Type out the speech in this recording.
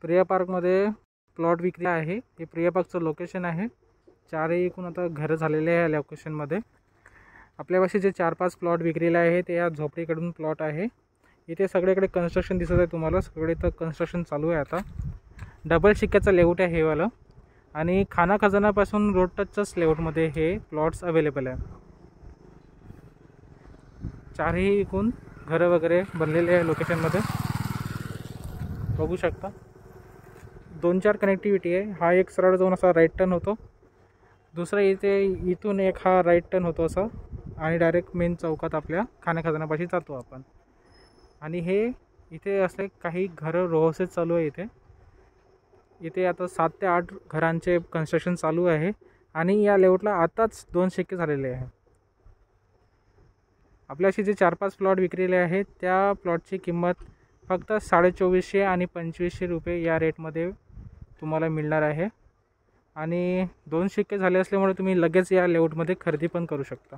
प्रिया पार्कमध्ये प्लॉट विक्री आहे। हे प्रिया पार्कचं लोकेशन आहे। चारही एकूण आता घरं झालेले आहे या लोकेशनमध्ये। आपल्यापाशी जे 4-5 प्लॉट विक्रीला आहे ते या झोपडीकडून प्लॉट आहे। इथे सगळीकडे कन्स्ट्रक्शन दिसत आहे तुम्हाला, सगळे तर कन्स्ट्रक्शन चालू आहे आता। डबल शिक्क्याचं लेआउट आहे हे वाला आणि खाना खजानापासून रोड टचच्याच लेआउटमध्ये हे प्लॉट्स अवेलेबल आहे। चारही एकूण घरं वगैरे बनलेले आहे लोकेशनमध्ये, बघू शकता। 2-4 कनेक्टिव्हिटी आहे। हा एक सरळ जाऊन असा राईट टर्न होतो, दुसरा इथून एक हा राईट टर्न होतो असा आणि डायरेक्ट मेन चौकात आपल्या खाना खजानापाशी जातो आपण। आणि हे इथे असे काही घरं रोहसेत चालू आहे। इथे आता 7 ते 8 घरांचे कन्स्ट्रक्शन चालू आहे आणि या लेआउटला आताच 2 शिक्के झालेले आहे। आपल्याशी जे 4-5 प्लॉट विक्रीले आहेत त्या प्लॉटची किंमत फक्त 2450 आणि 2500 रुपये या रेटमध्ये तुम्हाला मिळणार आहे। आणि 2 शिक्के झाले असल्यामुळे तुम्ही लगेच या लेआउटमध्ये खरेदी पण करू शकता।